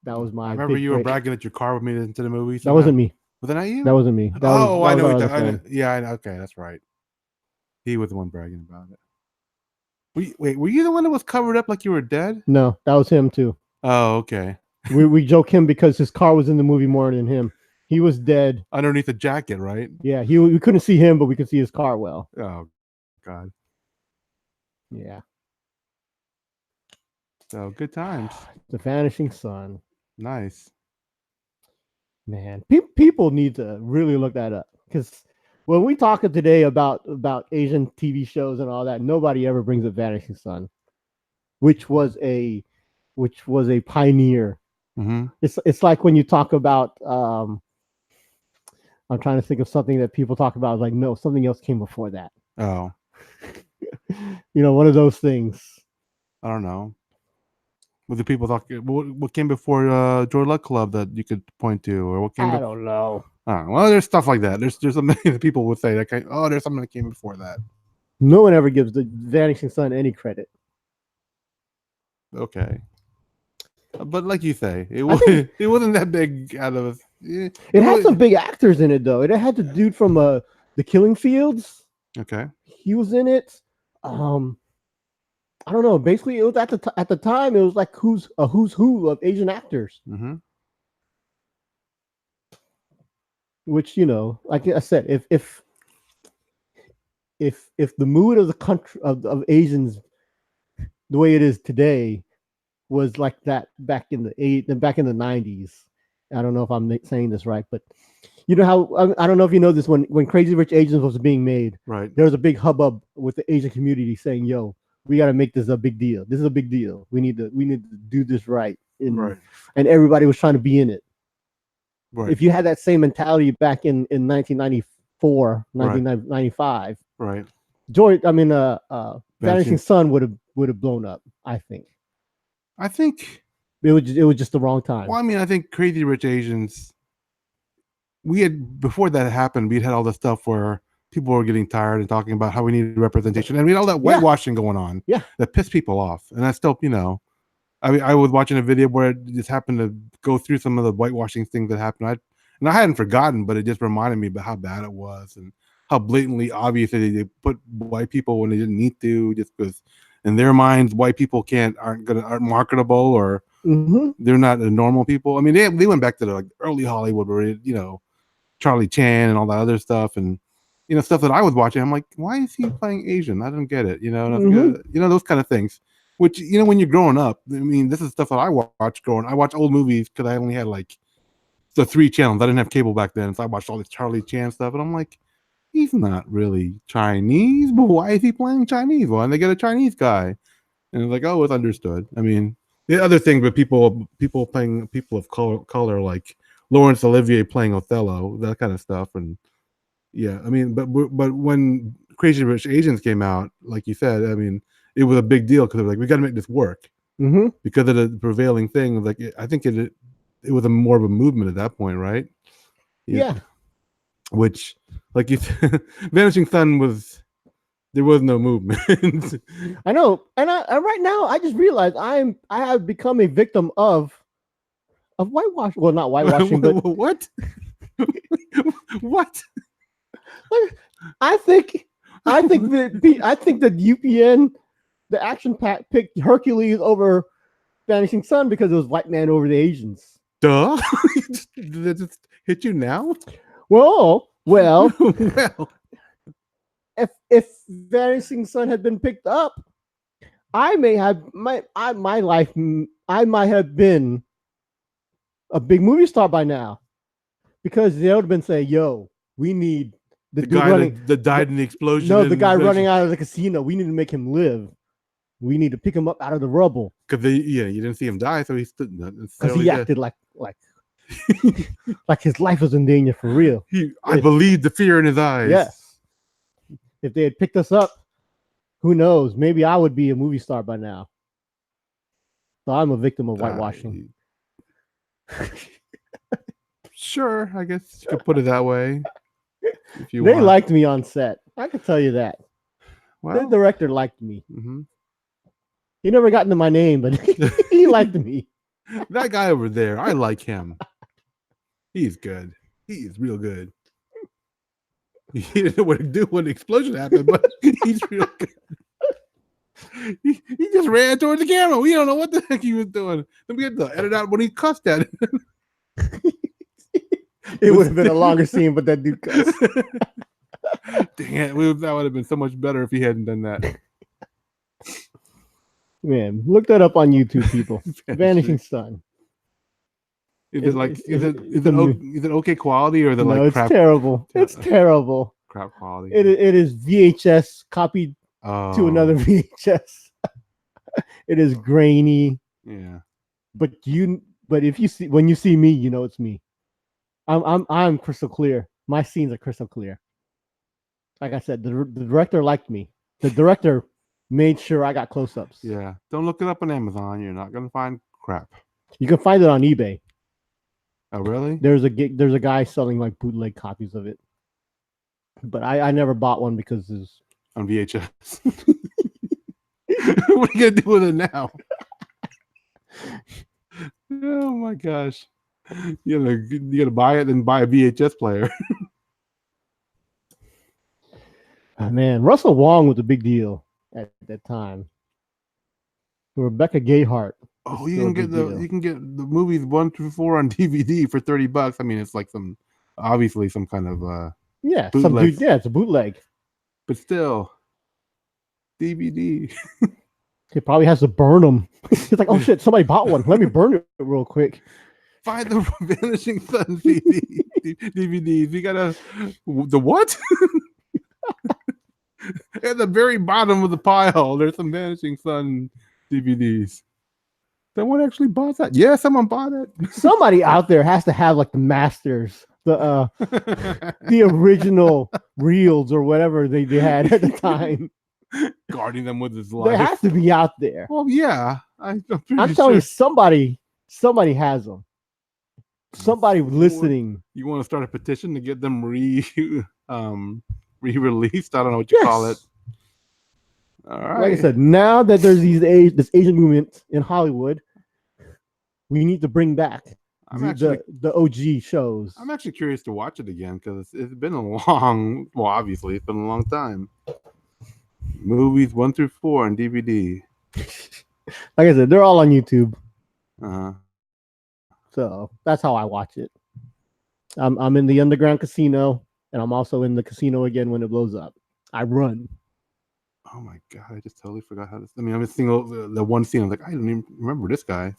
Speaker 2: that was my.
Speaker 1: I remember you were bragging that your car would made it into the movie.
Speaker 2: That wasn't me.
Speaker 1: Was that not you?
Speaker 2: That wasn't me.
Speaker 1: I know. Yeah, okay, that's right. He was the one bragging about it. Were you the one that was covered up like you were dead?
Speaker 2: No, that was him too.
Speaker 1: Oh, okay.
Speaker 2: We joke him because his car was in the movie more than him. He was dead
Speaker 1: underneath the jacket, right?
Speaker 2: Yeah, we couldn't see him, but we could see his car well.
Speaker 1: Oh, God.
Speaker 2: Yeah.
Speaker 1: So good times.
Speaker 2: The Vanishing Son.
Speaker 1: Nice.
Speaker 2: Man, people need to really look that up, because when we talk today about Asian TV shows and all that, nobody ever brings up Vanishing Son, which was a pioneer. It's like when you talk about I'm trying to think of something that people talk about, like, no, something else came before that.
Speaker 1: Oh.
Speaker 2: One of those things.
Speaker 1: I don't know. What the people talk? What came before Joy Luck Club that you could point to, or what came?
Speaker 2: I don't know.
Speaker 1: Well, there's stuff like that. There's something that people would say that there's something that came before that.
Speaker 2: No one ever gives the Vanishing Son any credit.
Speaker 1: Okay, but like you say, it wasn't that big out of.
Speaker 2: It had some big actors in it, though. It had the dude from The Killing Fields.
Speaker 1: Okay,
Speaker 2: he was in it. I don't know. Basically, it was at the time. It was like who's who of Asian actors. Which, like I said, if the mood of the country of Asians, the way it is today, was like that back in the 90s. I don't know if I'm saying this right, but you know how I don't know if you know this, when Crazy Rich Asians was being made,
Speaker 1: right?
Speaker 2: There was a big hubbub with the Asian community saying, "Yo, we got to make this a big deal. This is a big deal. We need to do this right." And everybody was trying to be in it. Right. If you had that same mentality back in 1994, 1995,
Speaker 1: right?
Speaker 2: Vanishing Son would have blown up. I think it was just the wrong time.
Speaker 1: Well, I think Crazy Rich Asians. Before that happened, we'd had all the stuff where people were getting tired and talking about how we needed representation, and we had all that whitewashing going on.
Speaker 2: Yeah,
Speaker 1: that pissed people off, and I still, I was watching a video where it just happened to go through some of the whitewashing things that happened. I hadn't forgotten, but it just reminded me about how bad it was and how blatantly obvious they put white people when they didn't need to, just because in their minds white people aren't marketable, or they're not normal people. They went back to the early Hollywood where Charlie Chan and all that other stuff, and stuff that I was watching. I'm like, why is he playing Asian? I don't get it. Those kind of things. Which, when you're growing up, this is stuff that I watched growing. I watch old movies because I only had the 3 channels. I didn't have cable back then, so I watched all this Charlie Chan stuff, and I'm like, he's not really Chinese, but why is he playing Chinese? Why didn't they get a Chinese guy? And it's like, oh, it's understood. I mean, the other thing, but people playing people of color like Laurence Olivier playing Othello, that kind of stuff, and yeah, I mean, but when Crazy Rich Asians came out, like you said, I mean, it was a big deal because like we got to make this work because of the prevailing thing. Like I think it was a more of a movement at that point, right?
Speaker 2: Yeah.
Speaker 1: Which, like you said, Vanishing Sun there was no movement.
Speaker 2: I know, and I right now I just realized I have become a victim of whitewashing. Well, not whitewashing, but
Speaker 1: what? What?
Speaker 2: I think that UPN, the action pack, picked Hercules over Vanishing Sun because it was white man over the Asians.
Speaker 1: Duh. Did it just hit you now?
Speaker 2: Well.
Speaker 1: Well.
Speaker 2: If Vanishing Sun had been picked up, I might have been a big movie star by now, because they would have been saying, "Yo, we need the dude
Speaker 1: guy that died in the explosion."
Speaker 2: No, the guy running out of the casino. We need to make him live. We need to pick him up out of the rubble.
Speaker 1: Because you didn't see him die, so he stood.
Speaker 2: Because he acted like like his life was in danger for real.
Speaker 1: I believed the fear in his eyes.
Speaker 2: Yes. If they had picked us up, who knows? Maybe I would be a movie star by now. So I'm a victim of whitewashing.
Speaker 1: Sure, I guess you could put it that way. If you
Speaker 2: they liked me on set. I can tell you that.
Speaker 1: Well,
Speaker 2: the director liked me.
Speaker 1: Mm-hmm.
Speaker 2: He never got into my name, but he liked me.
Speaker 1: That guy over there, I like him. He's good. He's real good. He didn't know what to do when the explosion happened, but he's real good. He just ran towards the camera. We don't know what the heck he was doing. Then we had to edit out when he cussed at it.
Speaker 2: It would have been a longer scene, but that dude cussed.
Speaker 1: Dang it. That would have been so much better if he hadn't done that.
Speaker 2: Man, look that up on YouTube, people. Vanishing Sun.
Speaker 1: Is it okay quality, or is it like
Speaker 2: it's
Speaker 1: crap?
Speaker 2: Terrible. It's terrible.
Speaker 1: Crap quality.
Speaker 2: It is VHS copied to another VHS. It is grainy.
Speaker 1: Yeah.
Speaker 2: But when you see me, you know it's me. I'm crystal clear. My scenes are crystal clear. Like I said, the director liked me. The director made sure I got close-ups.
Speaker 1: Yeah. Don't look it up on Amazon. You're not gonna find crap.
Speaker 2: You can find it on eBay.
Speaker 1: Oh, really?
Speaker 2: There's a guy selling like bootleg copies of it, but I never bought one because it's
Speaker 1: on VHS. What are you gonna do with it now? Oh my gosh! You gotta buy it and buy a VHS player.
Speaker 2: Oh, man, Russell Wong was a big deal at that time. Rebecca Gayheart.
Speaker 1: Oh, you can get the movies 1 through 4 on DVD for $30. I mean, it's like obviously some kind of
Speaker 2: bootleg. It's a bootleg.
Speaker 1: But still, DVD.
Speaker 2: He probably has to burn them. He's like, oh shit, somebody bought one. Let me burn it real quick.
Speaker 1: Find the Vanishing Sun DVDs. You gotta the what? At the very bottom of the pile, there's some Vanishing Sun DVDs. Someone actually bought that? Yeah, someone bought it.
Speaker 2: Somebody out there has to have like the masters, the original reels or whatever they had at the time.
Speaker 1: Guarding them with his life.
Speaker 2: They have to be out there.
Speaker 1: Well, yeah. I'm
Speaker 2: telling you, somebody has them. Somebody listening.
Speaker 1: You want to start a petition to get them re-released? I don't know what you call it. All right.
Speaker 2: Like I said, now that there's this Asian movement in Hollywood, we need to bring back the OG shows.
Speaker 1: I'm actually curious to watch it again because it's been obviously it's been a long time. Movies 1 through 4 on DVD.
Speaker 2: Like I said, they're all on YouTube.
Speaker 1: Uh-huh.
Speaker 2: So that's how I watch it. I'm in the underground casino, and I'm also in the casino again when it blows up. I run.
Speaker 1: Oh my god! I just totally forgot how to. I mean, I'm seeing the one scene. I'm like, I don't even remember this guy.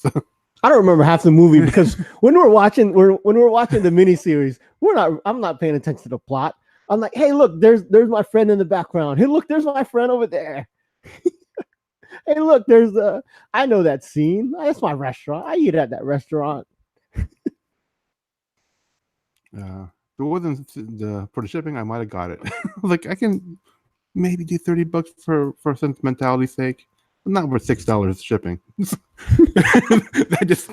Speaker 2: I don't remember half the movie because when we're watching the miniseries, I'm not paying attention to the plot. I'm like, hey, look, there's my friend in the background. Hey, look, there's my friend over there. Hey, look, there's I know that scene. That's my restaurant. I eat at that restaurant.
Speaker 1: If it wasn't for the shipping, I might have got it. Like, I can maybe do $30 for sentimentality's sake. Not worth $6 shipping. I just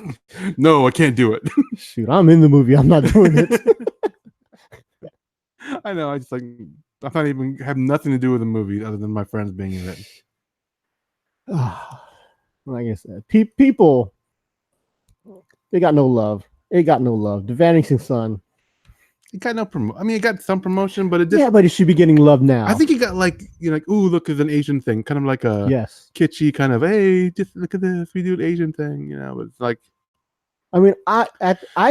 Speaker 1: no, I can't do it.
Speaker 2: Shoot, I'm in the movie. I'm not doing it.
Speaker 1: I know. I just like I not even have nothing to do with the movie other than my friends being in it.
Speaker 2: Like I said, people, they got no love. They got no love. The Vanishing Son.
Speaker 1: It got no promotion. I mean, it got some promotion, but it just
Speaker 2: yeah, but it should be getting love now.
Speaker 1: I think it got like like, ooh, look, it's an Asian thing, kind of like a kitschy kind of, hey, just look at this, we do an Asian thing, It's like,
Speaker 2: I mean, I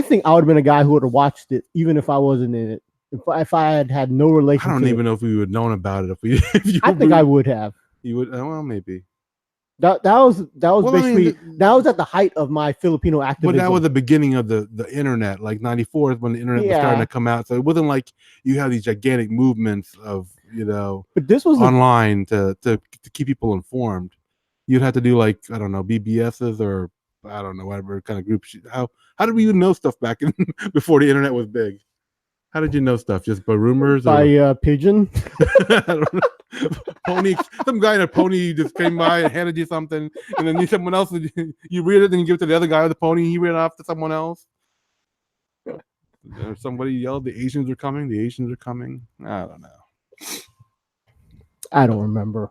Speaker 2: think I would have been a guy who would have watched it even if I wasn't in it. If I had no relation.
Speaker 1: I don't even know if we would have known about it
Speaker 2: I think I would have.
Speaker 1: You would? Well, maybe.
Speaker 2: That was basically that was at the height of my Filipino activism.
Speaker 1: But that was the beginning of the internet, like 94 is when the internet was starting to come out. So it wasn't like you have these gigantic movements of
Speaker 2: but this was
Speaker 1: online to keep people informed. You'd have to do like, I don't know, BBSs or I don't know, whatever kind of groups. How did we even know stuff back in before the internet was big? How did you know stuff? Just by rumors?
Speaker 2: By pigeon?
Speaker 1: I don't know. Pony, some guy in a pony just came by and handed you something, and then someone else, you read it, then you give it to the other guy with the pony, he read it off to someone else. Somebody yelled, the Asians are coming, the Asians are coming. I don't know.
Speaker 2: I don't remember.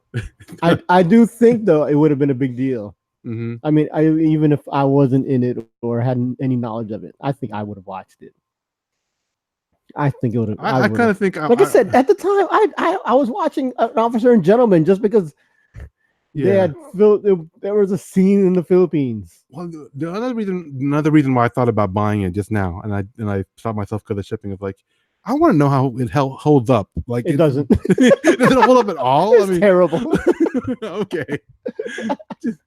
Speaker 2: I do think, though, it would have been a big deal.
Speaker 1: Mm-hmm.
Speaker 2: I mean, even if I wasn't in it or hadn't any knowledge of it, I think I would have watched it. I think it would have.
Speaker 1: I kind of think,
Speaker 2: like I said, at the time, I was watching An Officer and Gentleman just because there was a scene in the Philippines.
Speaker 1: Well, another reason why I thought about buying it just now, and I stopped myself because of shipping, is like, I want to know how it holds up. Like
Speaker 2: it doesn't.
Speaker 1: It doesn't hold up at all.
Speaker 2: It's terrible.
Speaker 1: Okay, just,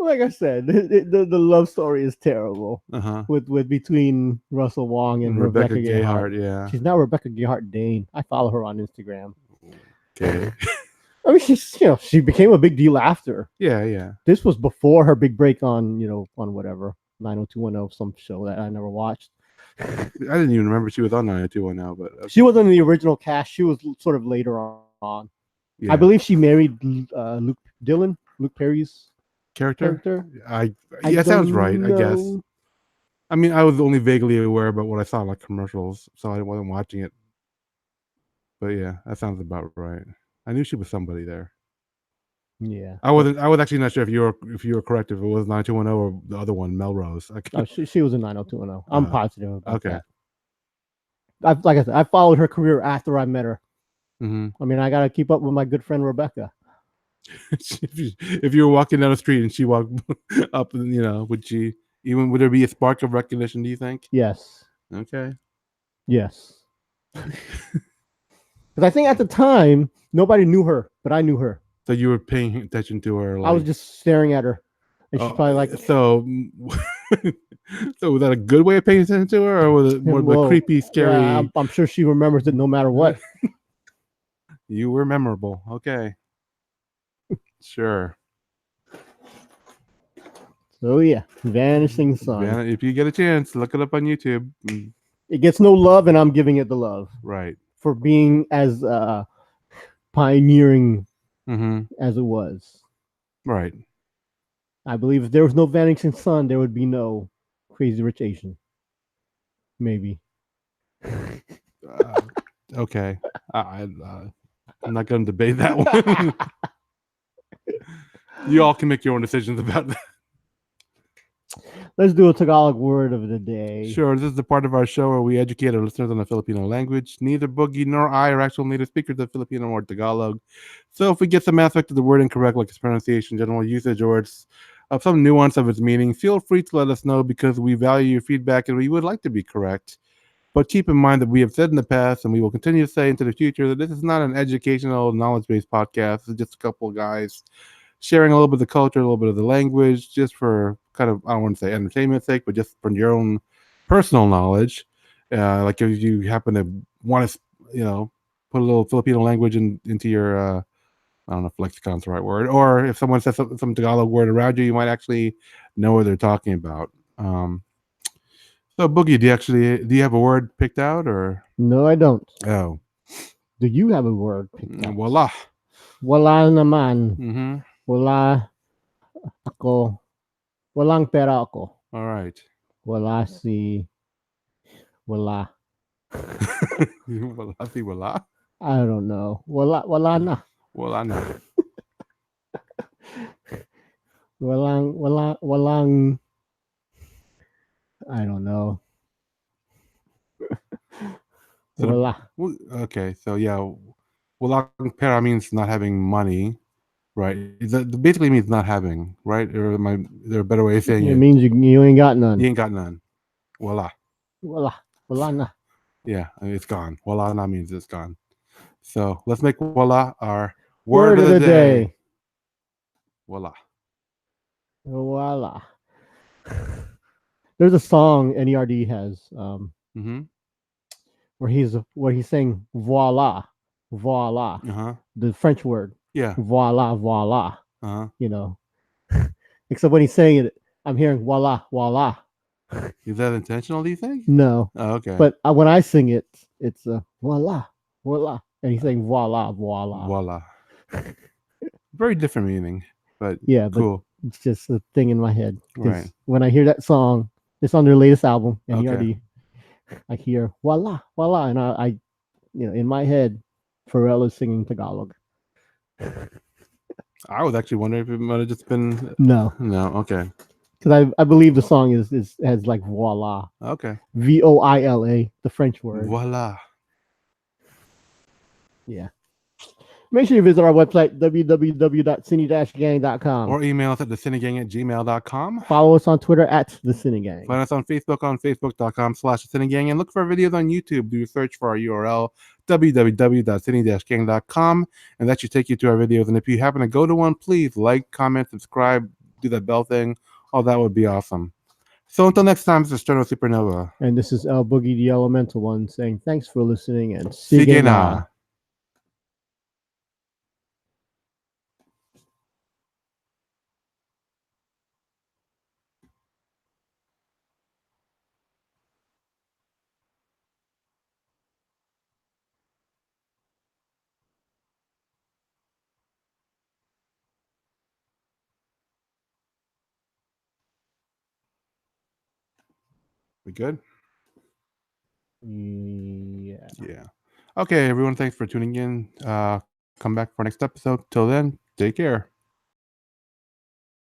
Speaker 2: like I said, the love story is terrible. With between Russell Wong and Rebecca Gayheart.
Speaker 1: Yeah,
Speaker 2: she's now Rebecca Gayheart Dane. I follow her on Instagram.
Speaker 1: Okay.
Speaker 2: I mean, she became a big deal after.
Speaker 1: Yeah.
Speaker 2: This was before her big break on on whatever 90210, some show that I never watched.
Speaker 1: I didn't even remember she was on 90210, but okay.
Speaker 2: She wasn't in the original cast. She was sort of later on. Yeah. I believe she married Luke Perry's character.
Speaker 1: That sounds right. I guess. I mean, I was only vaguely aware about what I saw in like commercials, so I wasn't watching it. But yeah, that sounds about right. I knew she was somebody there.
Speaker 2: Yeah,
Speaker 1: I was actually not sure if you were correct, if it was 90210 or the other one, Melrose.
Speaker 2: Oh, she was in 90210. I'm positive about
Speaker 1: that.
Speaker 2: Like I said, I followed her career after I met her.
Speaker 1: Mm-hmm.
Speaker 2: I mean, I gotta keep up with my good friend Rebecca.
Speaker 1: If you were walking down the street and she walked up, would there be a spark of recognition, do you think?
Speaker 2: Yes.
Speaker 1: Okay.
Speaker 2: Yes. Because I think at the time nobody knew her, but I knew her.
Speaker 1: So you were paying attention to her.
Speaker 2: I was just staring at her, and she's probably like.
Speaker 1: So was that a good way of paying attention to her, or was it more of a creepy, scary?
Speaker 2: Yeah, I'm sure she remembers it no matter what.
Speaker 1: You were memorable. Okay. Sure.
Speaker 2: So yeah, Vanishing Son.
Speaker 1: If you get a chance, look it up on YouTube.
Speaker 2: It gets no love, and I'm giving it the love.
Speaker 1: Right.
Speaker 2: For being as pioneering as it was.
Speaker 1: Right.
Speaker 2: I believe if there was no Vanishing Son, there would be no Crazy Rich Asian. Maybe.
Speaker 1: Okay. I'm not going to debate that one. You all can make your own decisions about that.
Speaker 2: Let's do a Tagalog word of the day.
Speaker 1: Sure. This is the part of our show where we educate our listeners on the Filipino language. Neither Boogie nor I are actual native speakers of Filipino or Tagalog. So if we get some aspect of the word incorrect, like its pronunciation, general usage, or its some nuance of its meaning, feel free to let us know, because we value your feedback and we would like to be correct. But keep in mind that we have said in the past, and we will continue to say into the future, that this is not an educational, knowledge-based podcast. It's just a couple of guys sharing a little bit of the culture, a little bit of the language, just for kind of, I don't want to say entertainment's sake, but just for your own personal knowledge. Like if you happen to want to, put a little Filipino language into your, I don't know if lexicon's the right word, or if someone says some Tagalog word around you, you might actually know what they're talking about. So Boogie, do you have a word picked out or?
Speaker 2: No, I don't.
Speaker 1: Oh,
Speaker 2: Do you have a word picked out?
Speaker 1: voila.
Speaker 2: Wala naman.
Speaker 1: Mm-hmm.
Speaker 2: Wala ako. Walang pera ako.
Speaker 1: All right.
Speaker 2: Wala si. Wala.
Speaker 1: Voila, si voila.
Speaker 2: I don't know. Wala na.
Speaker 1: Voila na.
Speaker 2: Walang. I don't know. Wala.
Speaker 1: Okay, so yeah, walang pera means not having money, right? That basically means not having, right? Or is there a better way of saying
Speaker 2: It
Speaker 1: it?
Speaker 2: means you ain't got none.
Speaker 1: You ain't got none. Voila.
Speaker 2: Wala na.
Speaker 1: Yeah, it's gone. Voila na means it's gone. So let's make voila our
Speaker 2: Word of the day.
Speaker 1: Voila.
Speaker 2: Voila. There's a song NERD has
Speaker 1: Mm-hmm.
Speaker 2: where he's saying voila, voila,
Speaker 1: Uh-huh.
Speaker 2: the French word.
Speaker 1: Yeah.
Speaker 2: Voila, voila.
Speaker 1: Uh-huh.
Speaker 2: You know, except when he's saying it, I'm hearing voila, voila.
Speaker 1: Is that intentional, do you think?
Speaker 2: No.
Speaker 1: Oh, okay.
Speaker 2: But when I sing it, it's voila, voila, and he's saying voila, voila.
Speaker 1: Voila. Very different meaning, but
Speaker 2: yeah,
Speaker 1: cool.
Speaker 2: But it's just a thing in my head.
Speaker 1: Right.
Speaker 2: When I hear that song, it's on their latest album, NERD.
Speaker 1: Okay.
Speaker 2: I hear voila, voila, and I in my head, Pharrell is singing Tagalog.
Speaker 1: I was actually wondering if it might have just been
Speaker 2: No,
Speaker 1: okay.
Speaker 2: Because I believe the song has like voila.
Speaker 1: Okay.
Speaker 2: Voila, the French word.
Speaker 1: Voila.
Speaker 2: Yeah. Make sure you visit our website, www.sini-gang.com.
Speaker 1: Or email us at thesinigang@gmail.com.
Speaker 2: Follow us on Twitter at The Sini-Gang.
Speaker 1: Find us on Facebook on facebook.com/thesinigang. And look for our videos on YouTube. Do a search for our URL, www.sini-gang.com. And that should take you to our videos. And if you happen to go to one, please like, comment, subscribe, do that bell thing. All that would be awesome. So until next time, this is Sterno Supernova.
Speaker 2: And this is l-boogy, the elemental one, saying thanks for listening and
Speaker 1: Sige na. We good?
Speaker 2: Yeah.
Speaker 1: Okay, everyone. Thanks for tuning in. Come back for next episode. Till then, take care.